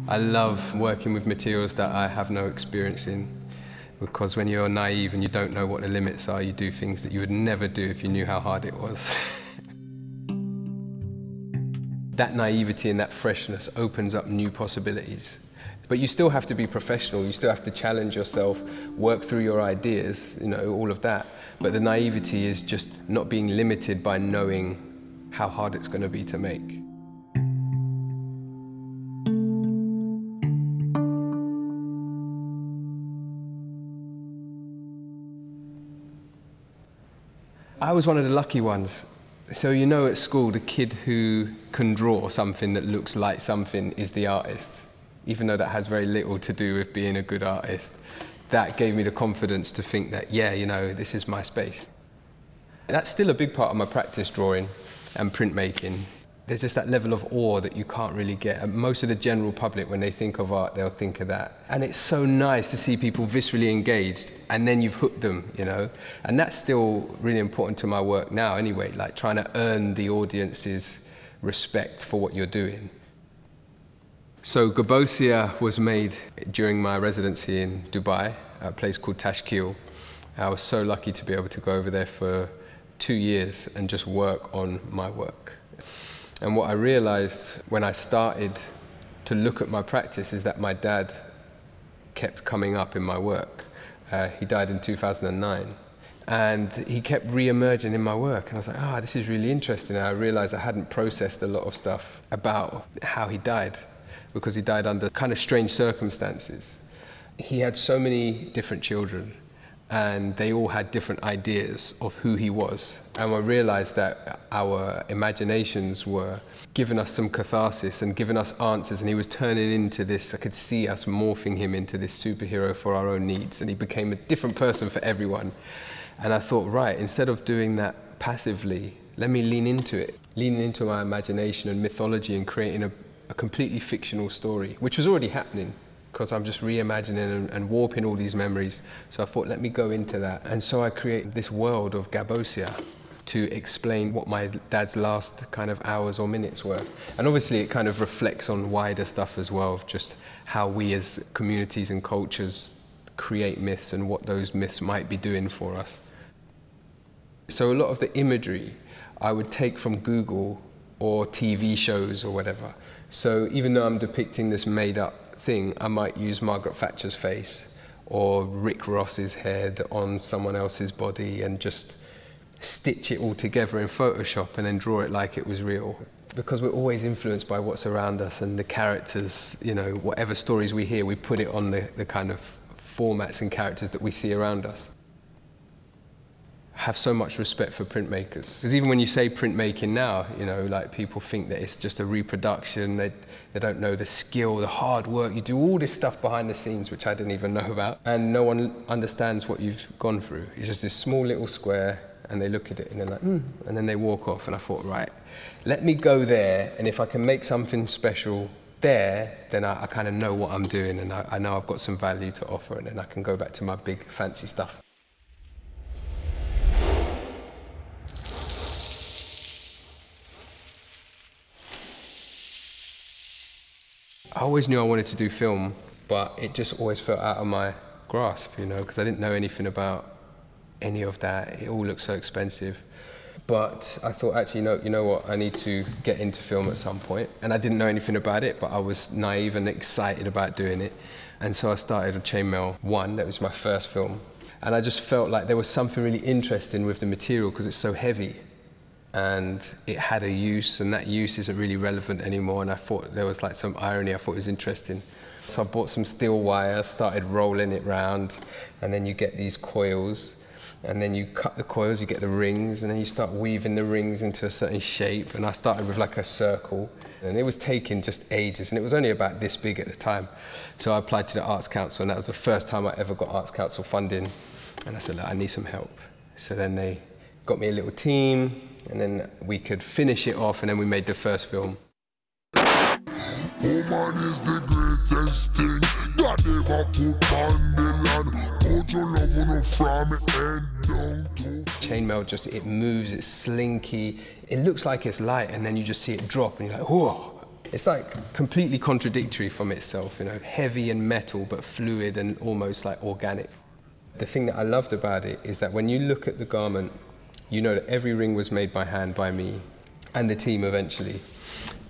I love working with materials that I have no experience in, because when you're naive and you don't know what the limits are, you do things that you would never do if you knew how hard it was. That naivety and that freshness opens up new possibilities. But you still have to be professional, you still have to challenge yourself, work through your ideas, you know, all of that. But the naivety is just not being limited by knowing how hard it's going to be to make. I was one of the lucky ones. So you know, at school, the kid who can draw something that looks like something is the artist, even though that has very little to do with being a good artist. That gave me the confidence to think that, yeah, you know, this is my space. That's still a big part of my practice, drawing and printmaking. There's just that level of awe that you can't really get. And most of the general public, when they think of art, they'll think of that. And it's so nice to see people viscerally engaged, and then you've hooked them, you know? And that's still really important to my work now anyway, like trying to earn the audience's respect for what you're doing. So Gabosia was made during my residency in Dubai, a place called Tashkil. I was so lucky to be able to go over there for 2 years and just work on my work. And what I realized when I started to look at my practice is that my dad kept coming up in my work. He died in 2009. And he kept re-emerging in my work. And I was like, this is really interesting. And I realized I hadn't processed a lot of stuff about how he died, because he died under kind of strange circumstances. He had so many different children, and they all had different ideas of who he was. And I realized that our imaginations were giving us some catharsis and giving us answers, and he was turning into this, I could see us morphing him into this superhero for our own needs, and he became a different person for everyone. And I thought, right, instead of doing that passively, let me lean into it, leaning into my imagination and mythology and creating a completely fictional story, which was already happening, because I'm just reimagining and warping all these memories. So I thought, let me go into that. And so I created this world of Gabosia to explain what my dad's last kind of hours or minutes were. And obviously it kind of reflects on wider stuff as well, of just how we as communities and cultures create myths and what those myths might be doing for us. So a lot of the imagery I would take from Google or TV shows or whatever. So even though I'm depicting this made up thing, I might use Margaret Thatcher's face or Rick Ross's head on someone else's body and just stitch it all together in Photoshop and then draw it like it was real. Because we're always influenced by what's around us, and the characters, you know, whatever stories we hear, we put it on the kind of formats and characters that we see around us. I have so much respect for printmakers, because even when you say printmaking now, you know, like people think that it's just a reproduction. They don't know the skill, the hard work. You do all this stuff behind the scenes, which I didn't even know about, and no one understands what you've gone through. It's just this small little square, and they look at it and they're like, and then they walk off. And I thought, right, let me go there, and if I can make something special there, then I kind of know what I'm doing, and I know I've got some value to offer, and then I can go back to my big fancy stuff. I always knew I wanted to do film, but it just always felt out of my grasp, you know, because I didn't know anything about any of that. It all looked so expensive. But I thought, actually, you know what, I need to get into film at some point. And I didn't know anything about it, but I was naive and excited about doing it. And so I started Chainmail 1, that was my first film. And I just felt like there was something really interesting with the material, because it's so heavy. And it had a use, and that use isn't really relevant anymore. And I thought there was like some irony I thought was interesting. So I bought some steel wire, started rolling it round, and then you get these coils, and then you cut the coils, you get the rings, and then you start weaving the rings into a certain shape. And I started with like a circle, and it was taking just ages, and it was only about this big at the time. So I applied to the Arts Council, and that was the first time I ever got Arts Council funding. And I said, look, I need some help. So then they got me a little team, and then we could finish it off, and then we made the first film. Woman is the greatest thing that ever put on the land. Put your love on from head down to... Chainmail just, it moves, it's slinky. It looks like it's light, and then you just see it drop, and you're like, whoa. It's like completely contradictory from itself, you know, heavy and metal, but fluid and almost like organic. The thing that I loved about it is that when you look at the garment, you know that every ring was made by hand by me and the team eventually.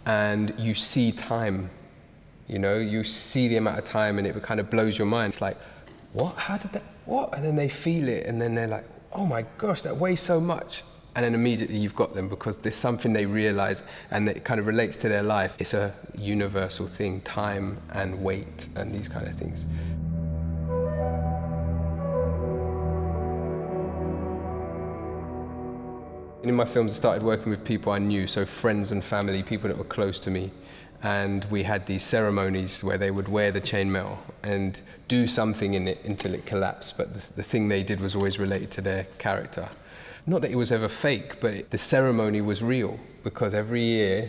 And you see time, you know, you see the amount of time and it kind of blows your mind. It's like, what, how did that, what? And then they feel it and then they're like, oh my gosh, that weighs so much. And then immediately you've got them because there's something they realize and it kind of relates to their life. It's a universal thing, time and weight and these kind of things. In my films, I started working with people I knew, so friends and family, people that were close to me. And we had these ceremonies where they would wear the chainmail and do something in it until it collapsed. But the thing they did was always related to their character. Not that it was ever fake, but the ceremony was real because every year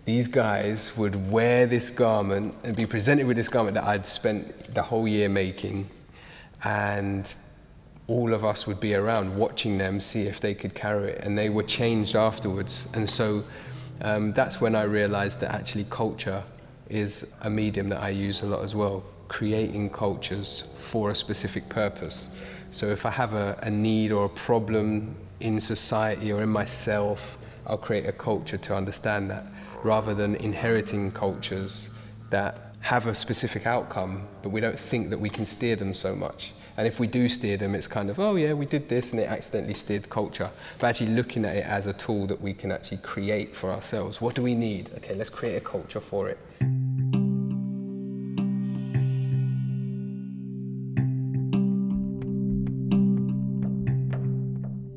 these guys would wear this garment and be presented with this garment that I'd spent the whole year making. And all of us would be around watching them, see if they could carry it, and they were changed afterwards. And so that's when I realized that actually culture is a medium that I use a lot as well, creating cultures for a specific purpose. So if I have a need or a problem in society or in myself, I'll create a culture to understand that, rather than inheriting cultures that have a specific outcome, but we don't think that we can steer them so much. And if we do steer them, it's kind of, oh yeah, we did this and it accidentally steered culture. But actually looking at it as a tool that we can actually create for ourselves. What do we need? Okay, let's create a culture for it.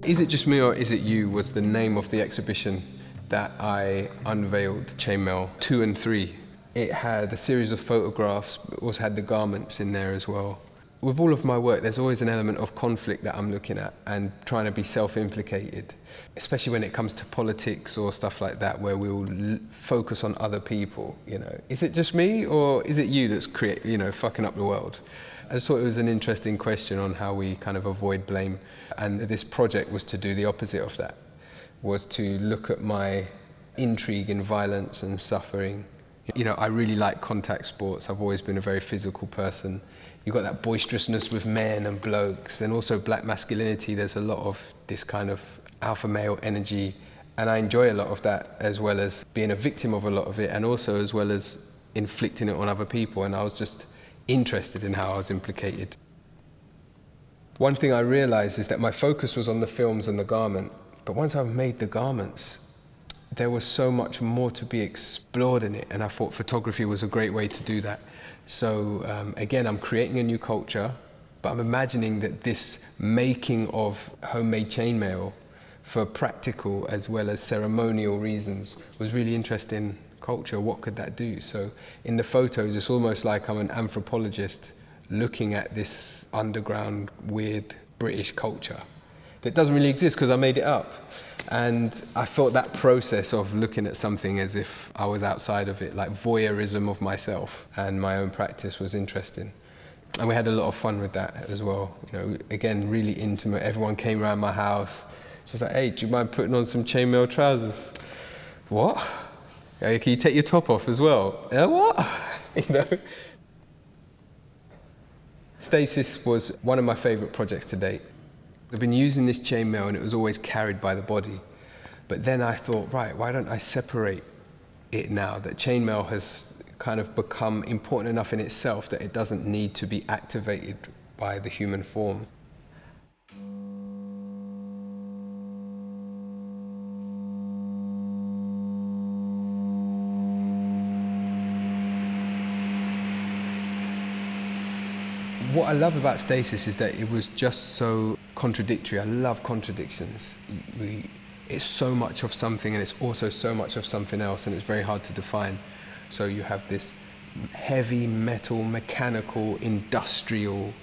Is It Just Me or Is It You was the name of the exhibition that I unveiled, Chainmail 2 and 3. It had a series of photographs, but also had the garments in there as well. With all of my work, there's always an element of conflict that I'm looking at and trying to be self-implicated, especially when it comes to politics or stuff like that, where we'll focus on other people, you know. Is it just me or is it you that's fucking up the world? I just thought it was an interesting question on how we kind of avoid blame. And this project was to do the opposite of that, was to look at my intrigue in violence and suffering. You know, I really like contact sports. I've always been a very physical person. You've got that boisterousness with men and blokes, and also black masculinity. There's a lot of this kind of alpha male energy, and I enjoy a lot of that, as well as being a victim of a lot of it, and also as well as inflicting it on other people. And I was just interested in how I was implicated. One thing I realized is that my focus was on the films and the garment, but once I've made the garments, there was so much more to be explored in it, and I thought photography was a great way to do that. So again, I'm creating a new culture, but I'm imagining that this making of homemade chainmail for practical as well as ceremonial reasons was really interesting culture. What could that do? So in the photos, it's almost like I'm an anthropologist looking at this underground, weird British culture that doesn't really exist because I made it up. And I thought that process of looking at something as if I was outside of it, like voyeurism of myself and my own practice, was interesting. And we had a lot of fun with that as well. You know, again, really intimate. Everyone came around my house. She was like, hey, do you mind putting on some chainmail trousers? What? Can you take your top off as well? What? You know? Stasis was one of my favorite projects to date. I've been using this chainmail and it was always carried by the body. But then I thought, right, why don't I separate it now that chainmail has kind of become important enough in itself that it doesn't need to be activated by the human form. What I love about Stasis is that it was just so contradictory. I love contradictions. It's so much of something and it's also so much of something else, and it's very hard to define. So you have this heavy metal, mechanical, industrial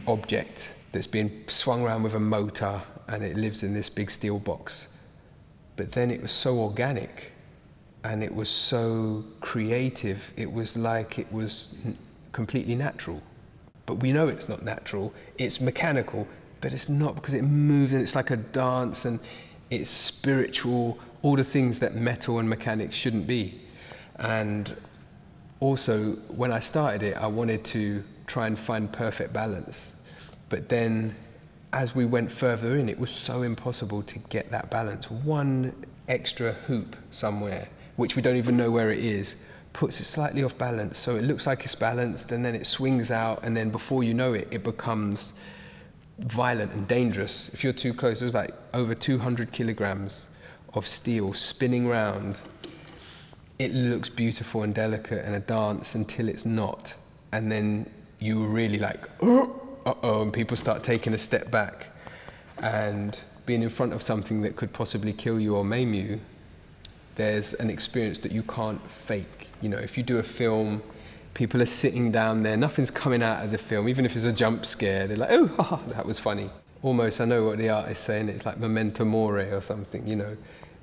object that's being swung around with a motor and it lives in this big steel box. But then it was so organic and it was so creative. It was like it was completely natural. But we know it's not natural, it's mechanical, but it's not, because it moves and it's like a dance and it's spiritual, all the things that metal and mechanics shouldn't be. And also, when I started it, I wanted to try and find perfect balance. But then, as we went further in, it was so impossible to get that balance. One extra hoop somewhere, which we don't even know where it is, puts it slightly off balance. So it looks like it's balanced, and then it swings out, and then before you know it, it becomes violent and dangerous. If you're too close, it was like over 200 kilograms of steel spinning round. It looks beautiful and delicate and a dance until it's not. And then you really like, uh-oh, and people start taking a step back. And being in front of something that could possibly kill you or maim you, there's an experience that you can't fake. You know, if you do a film, people are sitting down there, nothing's coming out of the film, even if it's a jump scare, they're like, oh, haha, that was funny. Almost, I know what the artist's saying, it's like memento mori or something, you know,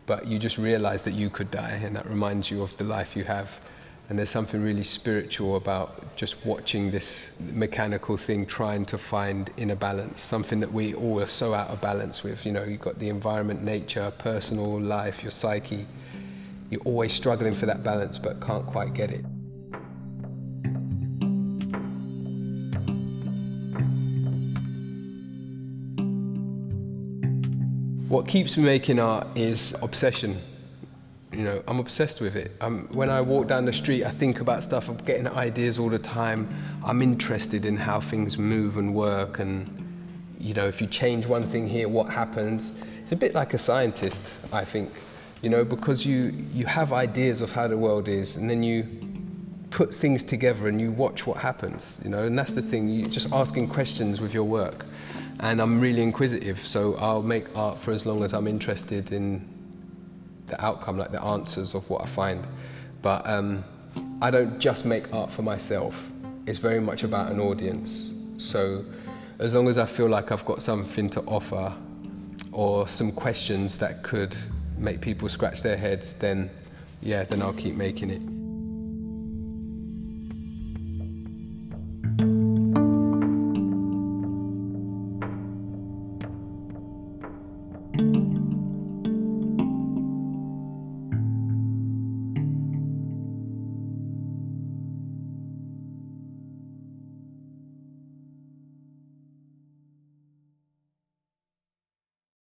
but you just realize that you could die, and that reminds you of the life you have. And there's something really spiritual about just watching this mechanical thing trying to find inner balance, something that we all are so out of balance with. You know, you've got the environment, nature, personal life, your psyche. You're always struggling for that balance but can't quite get it. What keeps me making art is obsession. You know, I'm obsessed with it. When I walk down the street, I think about stuff. I'm getting ideas all the time. I'm interested in how things move and work, and you know, if you change one thing here, what happens? It's a bit like a scientist, I think. You know, because you have ideas of how the world is, and then you put things together and you watch what happens. You know, and that's the thing. You're just asking questions with your work. And I'm really inquisitive, so I'll make art for as long as I'm interested in the outcome, like the answers of what I find. But I don't just make art for myself. It's very much about an audience. So as long as I feel like I've got something to offer, or some questions that could make people scratch their heads, then yeah, then I'll keep making it.